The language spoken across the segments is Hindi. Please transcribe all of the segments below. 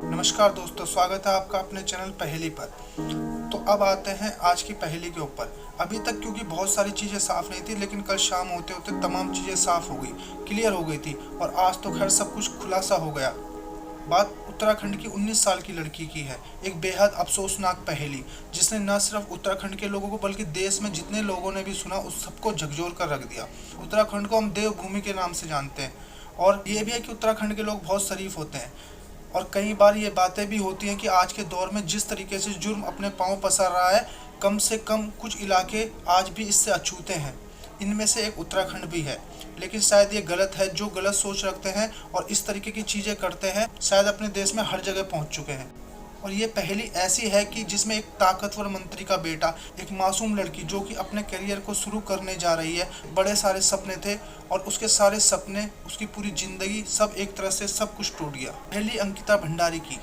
नमस्कार दोस्तों, स्वागत है आपका अपने चैनल पहेली पर। तो अब आते हैं आज की पहेली के ऊपर। अभी तक क्योंकि बहुत सारी चीज़ें साफ नहीं थी, लेकिन कल शाम होते होते तमाम चीज़ें साफ हो गई, क्लियर हो गई थी और आज तो खैर सब कुछ खुलासा हो गया। बात उत्तराखंड की 19 साल की लड़की की है। एक बेहद अफसोसनाक पहेली जिसने न सिर्फ उत्तराखंड के लोगों को बल्कि देश में जितने लोगों ने भी सुना उस सबको झकझोर कर रख दिया। उत्तराखंड को हम देवभूमि के नाम से जानते हैं और ये भी है कि उत्तराखंड के लोग बहुत शरीफ होते हैं। और कई बार ये बातें भी होती हैं कि आज के दौर में जिस तरीके से जुर्म अपने पांव पसार रहा है, कम से कम कुछ इलाके आज भी इससे अछूते हैं। इनमें से एक उत्तराखंड भी है। लेकिन शायद ये गलत है। जो गलत सोच रखते हैं और इस तरीके की चीज़ें करते हैं शायद अपने देश में हर जगह पहुंच चुके हैं। और ये पहेली ऐसी है कि जिसमें एक ताकतवर मंत्री का बेटा, एक मासूम लड़की जो कि अपने करियर को शुरू करने जा रही है, बड़े सारे सपने थे और उसके सारे सपने, उसकी पूरी जिंदगी, सब एक तरह से सब कुछ टूट गया। पहली अंकिता भंडारी की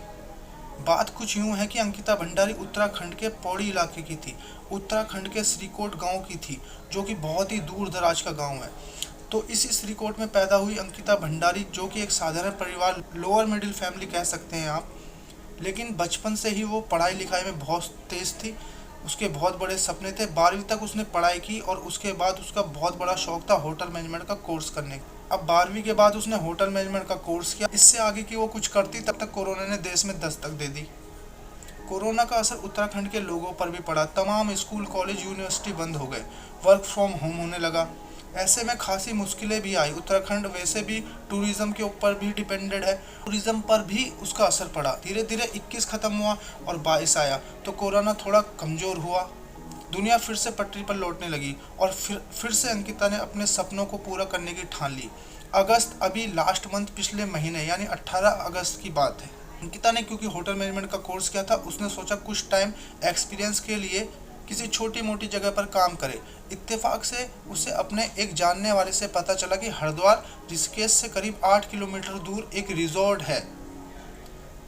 बात कुछ यूं है कि अंकिता भंडारी उत्तराखंड के पौड़ी इलाके की थी। उत्तराखंड के श्रीकोट गांव की थी, जो कि बहुत ही दूर दराज का गांव है। तो इसी श्रीकोट में पैदा हुई अंकिता भंडारी, जो कि एक साधारण परिवार, लोअर मिडिल फैमिली कह सकते हैं आप। लेकिन बचपन से ही वो पढ़ाई लिखाई में बहुत तेज थी। उसके बहुत बड़े सपने थे। 12वीं तक उसने पढ़ाई की और उसके बाद उसका बहुत बड़ा शौक था होटल मैनेजमेंट का कोर्स करने का। अब 12वीं के बाद उसने होटल मैनेजमेंट का कोर्स किया। इससे आगे की वो कुछ करती, तब तक कोरोना ने देश में दस्तक दे दी। कोरोना का असर उत्तराखंड के लोगों पर भी पड़ा। तमाम स्कूल, कॉलेज, यूनिवर्सिटी बंद हो गए। वर्क फ्रॉम होम होने लगा। ऐसे में खासी मुश्किलें भी आई। उत्तराखंड वैसे भी टूरिज्म के ऊपर भी डिपेंडेड है। टूरिज्म पर भी उसका असर पड़ा। धीरे धीरे 21 खत्म हुआ और 22 आया तो कोरोना थोड़ा कमज़ोर हुआ। दुनिया फिर से पटरी पर लौटने लगी और फिर से अंकिता ने अपने सपनों को पूरा करने की ठान ली। अगस्त, अभी लास्ट मंथ, पिछले महीने यानी 18 अगस्त की बात है। अंकिता ने क्योंकि होटल मैनेजमेंट का कोर्स किया था, उसने सोचा कुछ टाइम एक्सपीरियंस के लिए किसी छोटी मोटी जगह पर काम करे। इत्तेफाक से उसे अपने एक जानने वाले से पता चला कि हरिद्वार ऋषिकेश से करीब 8 किलोमीटर दूर एक रिजॉर्ट है।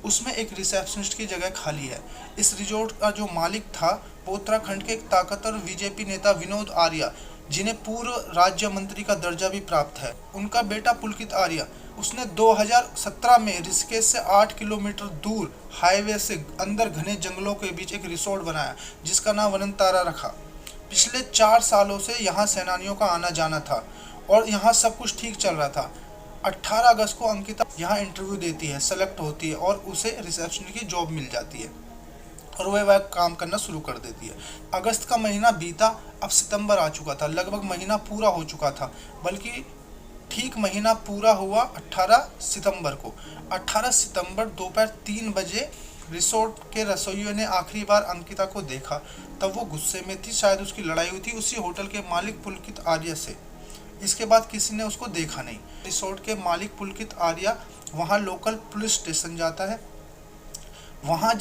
उसमें एक रिसेप्शनिस्ट की जगह खाली है। इस रिजॉर्ट का जो मालिक था वो उत्तराखंड के एक ताकतवर बीजेपी नेता विनोद आर्या, जिन्हें पूर्व राज्य मंत्री का दर्जा भी प्राप्त है, उनका बेटा पुलकित आर्या। उसने 2017 में ऋषिकेश से 8 किलोमीटर दूर हाईवे से अंदर घने जंगलों के बीच एक रिसोर्ट बनाया, जिसका नाम वनंतारा रखा। पिछले 4 सालों से यहाँ सैलानियों का आना जाना था और यहाँ सब कुछ ठीक चल रहा था। 18 अगस्त को अंकिता यहाँ इंटरव्यू देती है, सेलेक्ट होती है और उसे रिसेप्शन की जॉब मिल जाती है और वह काम करना शुरू कर देती है। अगस्त का महीना बीता, अब सितंबर आ चुका था। लगभग महीना पूरा हो चुका था, बल्कि ठीक महीना पूरा हुआ 18 सितंबर को। 18 सितंबर दोपहर 3 बजे रिसोर्ट के रसोइयों ने आखिरी बार अंकिता को देखा। तब वो गुस्से में थी। शायद उसकी लड़ाई हुई थी उसी होटल के मालिक पुलकित आर्या से। इसके बाद किसी ने उसको देखा नहीं। रिसोर्ट के मालिक पुलकित आर्या वहाँ लोकल पुलिस स्टेशन जाता है। वहाँ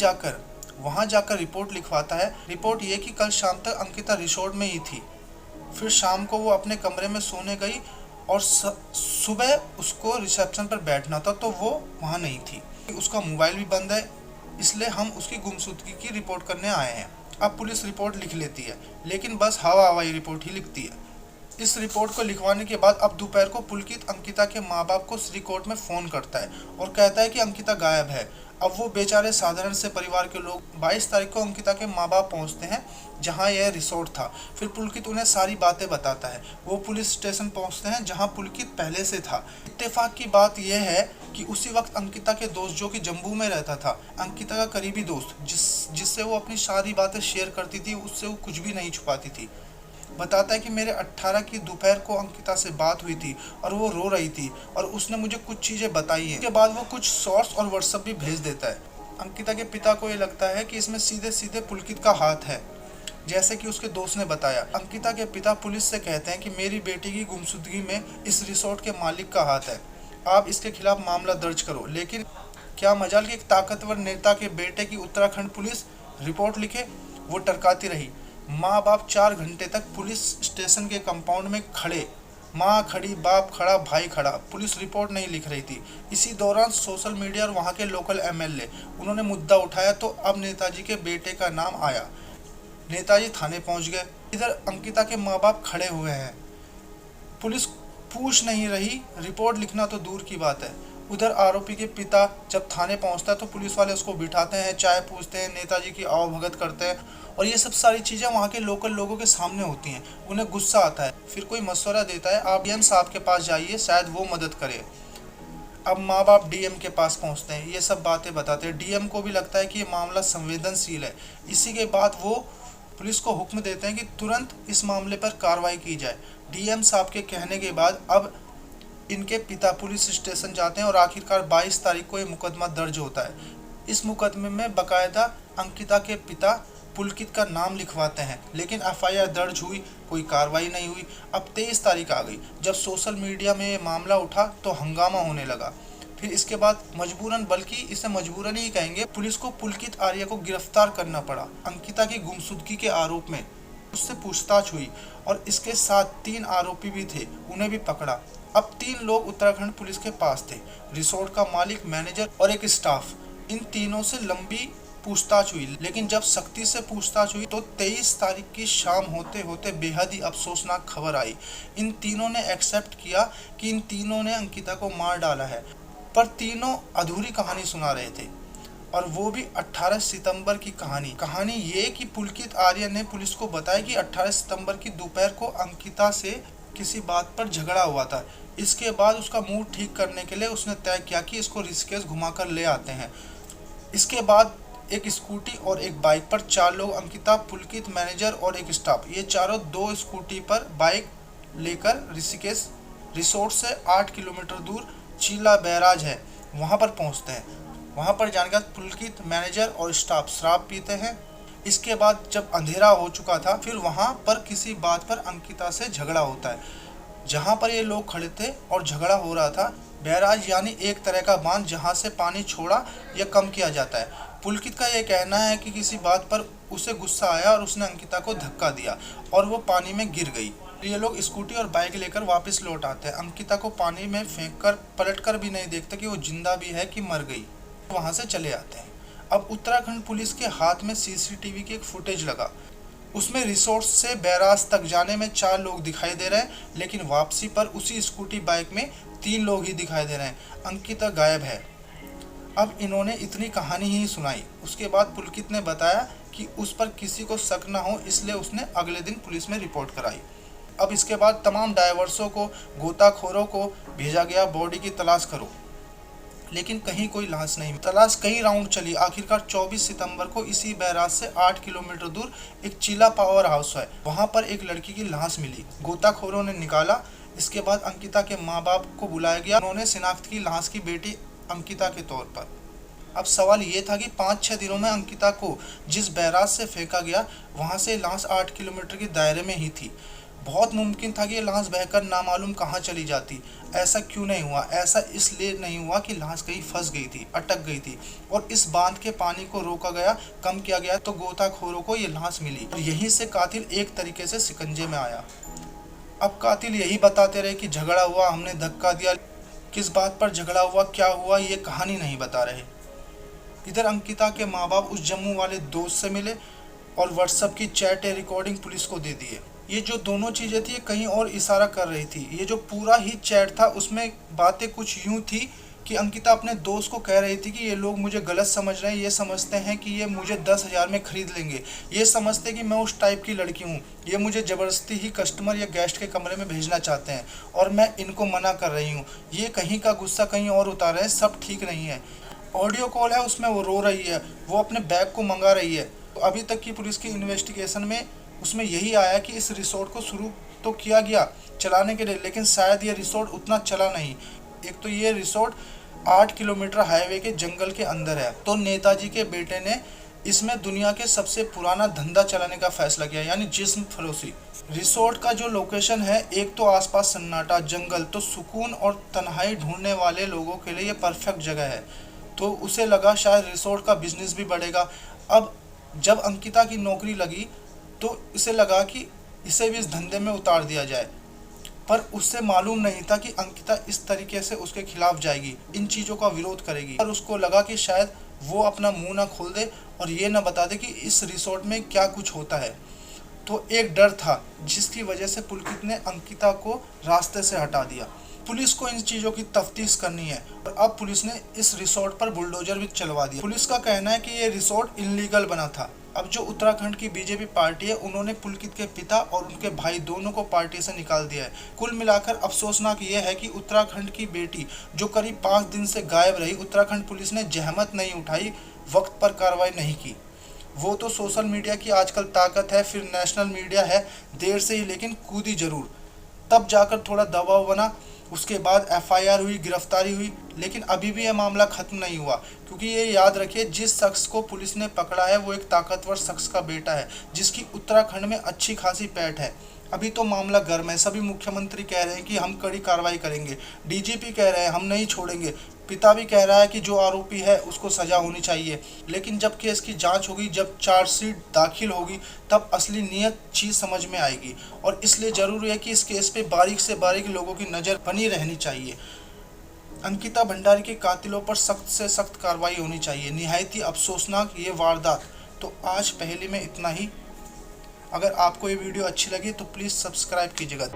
जाकर रिपोर्ट लिखवाता है। रिपोर्ट ये कि कल शाम तक अंकिता रिसोर्ट में ही थी। फिर शाम को वो अपने कमरे में सोने गई और सुबह उसको रिसेप्शन पर बैठना था तो वो वहाँ नहीं थी। उसका मोबाइल भी बंद है, इसलिए हम उसकी गुमशुदगी की रिपोर्ट करने आए हैं। अब पुलिस रिपोर्ट लिख लेती है, लेकिन बस हवाई रिपोर्ट ही लिखती है। इस रिपोर्ट को लिखवाने के बाद अब दोपहर को पुलकित अंकिता के माँ बाप को श्रीकोट में फ़ोन करता है और कहता है कि अंकिता गायब है। अब वो बेचारे साधारण से परिवार के लोग 22 तारीख को अंकिता के माँ बाप पहुँचते हैं जहाँ यह रिसोर्ट था। फिर पुलकित उन्हें सारी बातें बताता है। वो पुलिस स्टेशन पहुँचते हैं जहाँ पुलकित पहले से था। इत्तेफाक की बात यह है कि उसी वक्त अंकिता के दोस्त, जो कि जम्मू में रहता था, अंकिता का करीबी दोस्त, जिससे वो अपनी सारी बातें शेयर करती थी, उससे वो कुछ भी नहीं छुपाती थी, बताता है कि मेरे 18 की दोपहर को अंकिता से बात हुई थी और वो रो रही थी और उसने मुझे कुछ चीज़ें बताई हैं। उसके बाद वो कुछ शॉर्ट्स और व्हाट्सएप भी भेज देता है। अंकिता के पिता को ये लगता है कि इसमें सीधे सीधे पुलकित का हाथ है, जैसे कि उसके दोस्त ने बताया। अंकिता के पिता पुलिस से कहते हैं कि मेरी बेटी की गुमशुदगी में इस रिसोर्ट के मालिक का हाथ है, आप इसके खिलाफ मामला दर्ज करो। लेकिन क्या मजाल कि एक ताकतवर नेता के बेटे की उत्तराखंड पुलिस रिपोर्ट लिखे, वो टरकाती रही। माँ बाप 4 घंटे तक पुलिस स्टेशन के कंपाउंड में खड़े, माँ खड़ी, बाप खड़ा, भाई खड़ा। पुलिस रिपोर्ट नहीं लिख रही थी। इसी दौरान सोशल मीडिया और वहाँ के लोकल एमएलए उन्होंने मुद्दा उठाया तो अब नेताजी के बेटे का नाम आया। नेताजी थाने पहुँच गए। इधर अंकिता के माँ बाप खड़े हुए हैं। पुलिस पूछ नहीं रही, रिपोर्ट लिखना तो दूर की बात है। उधर आरोपी के पिता जब थाने पहुंचता है तो पुलिस वाले उसको बिठाते हैं, चाय पूछते हैं, नेताजी की आवभगत करते हैं और ये सब सारी चीज़ें वहाँ के लोकल लोगों के सामने होती हैं। उन्हें गुस्सा आता है, फिर कोई मशवरा देता है, आप डीएम साहब के पास जाइए, शायद वो मदद करे। अब माँ बाप डीएम के पास पहुँचते हैं, ये सब बातें बताते हैं। डीएम को भी लगता है कि ये मामला संवेदनशील है। इसी के बाद वो पुलिस को हुक्म देते हैं कि तुरंत इस मामले पर कार्रवाई की जाए। डीएम साहब के कहने के बाद अब इनके पिता पुलिस स्टेशन जाते हैं और आखिरकार 22 तारीख को ये मुकदमा दर्ज होता है। इस मुकदमे में बाकायदा अंकिता के पिता पुलकित का नाम लिखवाते हैं, लेकिन एफआईआर दर्ज हुई, कोई कार्रवाई नहीं हुई। अब 23 तारीख आ गई, जब सोशल मीडिया में ये मामला उठा तो हंगामा होने लगा। फिर इसके बाद मजबूरन, बल्कि इसे मजबूरन ही कहेंगे, पुलिस को पुलकित आर्या को गिरफ्तार करना पड़ा। अंकिता की गुमशुदगी के आरोप में उससे पूछताछ हुई और इसके साथ 3 आरोपी भी थे, उन्हें भी पकड़ा। अब 3 लोग उत्तराखंड पुलिस के पास थे, रिसोर्ट का मालिक, मैनेजर और एक स्टाफ। इन तीनों से लंबी पूछताछ हुई, लेकिन जब सख्ती से पूछताछ हुई तो 23 तारीख की शाम होते होते बेहद ही अफसोसनाक खबर आई। इन तीनों ने एक्सेप्ट किया कि इन तीनों ने अंकिता को मार डाला है, पर तीनों अधूरी कहानी सुना रहे थे, और वो भी 18 सितंबर की कहानी ये कि पुलकित आर्य ने पुलिस को बताया कि 18 सितंबर की दोपहर को अंकिता से किसी बात पर झगड़ा हुआ था। इसके बाद उसका मूड ठीक करने के लिए उसने तय किया कि इसको ऋषिकेश घुमाकर ले आते हैं। इसके बाद एक स्कूटी और एक बाइक पर 4 लोग, अंकिता, पुलकित, मैनेजर और एक स्टाफ, ये चारों 2 स्कूटी पर बाइक लेकर ऋषिकेश रिसोर्ट से 8 किलोमीटर दूर चीला बैराज है, वहाँ पर पहुँचते हैं। वहाँ पर जाने के बाद पुलकित, मैनेजर और स्टाफ शराब पीते हैं। इसके बाद जब अंधेरा हो चुका था, फिर वहाँ पर किसी बात पर अंकिता से झगड़ा होता है। जहाँ पर ये लोग खड़े थे और झगड़ा हो रहा था, बैराज यानी एक तरह का बांध जहाँ से पानी छोड़ा या कम किया जाता है। पुलकित का ये कहना है कि किसी बात पर उसे गुस्सा आया और उसने अंकिता को धक्का दिया और वो पानी में गिर गई। ये लोग स्कूटी और बाइक लेकर वापस लौट आते हैं। अंकिता को पानी में फेंककर पलटकर भी नहीं देखते कि वो जिंदा भी है कि मर गई। वहाँ से चले आते हैं। अब उत्तराखंड पुलिस के हाथ में सीसीटीवी की एक फुटेज लगा, उसमें रिसोर्ट से बैराज तक जाने में 4 लोग दिखाई दे रहे हैं, लेकिन वापसी पर उसी स्कूटी बाइक में 3 लोग ही दिखाई दे रहे हैं। अंकिता गायब है। अब इन्होंने इतनी कहानी ही सुनाई। उसके बाद पुलकित ने बताया कि उस पर किसी को शक ना हो, इसलिए उसने अगले दिन पुलिस में रिपोर्ट कराई। अब इसके बाद तमाम डाइवर्सों को, गोताखोरों को भेजा गया, बॉडी की तलाश करो, लेकिन कहीं कोई लाश नहीं। तलाश कई राउंड चली। आखिरकार 24 सितंबर को इसी बैराज से 8 किलोमीटर दूर एक चीला पावर हाउस है, वहां पर एक लड़की की लाश मिली। गोताखोरों ने निकाला। इसके बाद अंकिता के माँ बाप को बुलाया गया। उन्होंने शिनाख्त की लाश की बेटी अंकिता के तौर पर। अब सवाल ये था कि 5-6 दिनों में अंकिता को जिस बैराज से फेंका गया, वहां से लाश 8 किलोमीटर के दायरे में ही थी। बहुत मुमकिन था कि ये लाश बहकर नामालूम कहाँ चली जाती। ऐसा क्यों नहीं हुआ? ऐसा इसलिए नहीं हुआ कि लाश कहीं फंस गई थी, अटक गई थी, और इस बांध के पानी को रोका गया, कम किया गया, तो गोताखोरों को ये लाश मिली। और यहीं से कातिल एक तरीके से शिकंजे में आया। अब कातिल यही बताते रहे कि झगड़ा हुआ, हमने धक्का दिया। किस बात पर झगड़ा हुआ, क्या हुआ, ये कहानी नहीं बता रहे। इधर अंकिता के माँ बाप उस जम्मू वाले दोस्त से मिले और व्हाट्सएप की चैट रिकॉर्डिंग पुलिस को दे दिए। ये जो दोनों चीज़ें थी कहीं और इशारा कर रही थी। ये जो पूरा ही चैट था उसमें बातें कुछ यूँ थी कि अंकिता अपने दोस्त को कह रही थी कि ये लोग मुझे गलत समझ रहे हैं, ये समझते हैं कि ये मुझे 10,000 में खरीद लेंगे, ये समझते हैं कि मैं उस टाइप की लड़की हूँ, ये मुझे ज़बरदस्ती ही कस्टमर या गेस्ट के कमरे में भेजना चाहते हैं और मैं इनको मना कर रही हूँ। ये कहीं का गुस्सा कहीं और उतार रहे हैं, सब ठीक नहीं है। ऑडियो कॉल है, उसमें वो रो रही है, वो अपने बैग को मंगा रही है। तो अभी तक की पुलिस की इन्वेस्टिगेशन में उसमें यही आया कि इस रिसोर्ट को शुरू तो किया गया चलाने के लिए, लेकिन शायद ये रिसोर्ट उतना चला नहीं। एक तो ये रिसोर्ट 8 किलोमीटर हाईवे के जंगल के अंदर है, तो नेताजी के बेटे ने इसमें दुनिया के सबसे पुराना धंधा चलाने का फैसला किया, यानी जिस्म फरोशी। रिसोर्ट का जो लोकेशन है, एक तो आसपास सन्नाटा जंगल, तो सुकून और तन्हाई ढूंढने वाले लोगों के लिए ये परफेक्ट जगह है। तो उसे लगा शायद रिसोर्ट का बिजनेस भी बढ़ेगा। अब जब अंकिता की नौकरी लगी तो इसे लगा कि इसे भी इस धंधे में उतार दिया जाए, पर उससे मालूम नहीं था कि अंकिता इस तरीके से उसके खिलाफ जाएगी, इन चीज़ों का विरोध करेगी। और उसको लगा कि शायद वो अपना मुंह ना खोल दे और ये ना बता दे कि इस रिसोर्ट में क्या कुछ होता है। तो एक डर था जिसकी वजह से पुलकित ने अंकिता को रास्ते से हटा दिया। पुलिस को इन चीज़ों की तफ्तीश करनी है और अब पुलिस ने इस रिसोर्ट पर बुलडोजर भी चलवा दिया। पुलिस का कहना है कि ये रिसोर्ट इनलीगल बना था। अब जो उत्तराखंड की बीजेपी पार्टी है उन्होंने पुलकित के पिता और उनके भाई दोनों को पार्टी से निकाल दिया है। कुल मिलाकर अफसोसनाक ये है कि उत्तराखंड की बेटी जो करीब 5 दिन से गायब रही, उत्तराखंड पुलिस ने जहमत नहीं उठाई, वक्त पर कार्रवाई नहीं की। वो तो सोशल मीडिया की आजकल ताकत है, फिर नेशनल मीडिया है, देर से ही लेकिन कूदी जरूर, तब जाकर थोड़ा दबाव बना, उसके बाद एफआईआर हुई, गिरफ्तारी हुई। लेकिन अभी भी यह मामला खत्म नहीं हुआ, क्योंकि ये याद रखिए जिस शख्स को पुलिस ने पकड़ा है वो एक ताकतवर शख्स का बेटा है जिसकी उत्तराखंड में अच्छी खासी पैठ है। अभी तो मामला गर्म है। सभी मुख्यमंत्री कह रहे हैं कि हम कड़ी कार्रवाई करेंगे, डीजीपी कह रहे हैं हम नहीं छोड़ेंगे, पिता भी कह रहा है कि जो आरोपी है उसको सजा होनी चाहिए। लेकिन जब केस की जांच होगी, जब चार्जशीट दाखिल होगी, तब असली नियत चीज़ समझ में आएगी। और इसलिए ज़रूरी है कि इस केस पे बारीक से बारीक लोगों की नज़र बनी रहनी चाहिए। अंकिता भंडारी के कातिलों पर सख्त से सख्त कार्रवाई होनी चाहिए। निहायत ही अफसोसनाक ये वारदात। तो आज पहले में इतना ही। अगर आपको ये वीडियो अच्छी लगी तो प्लीज़ सब्सक्राइब कीजिएगा।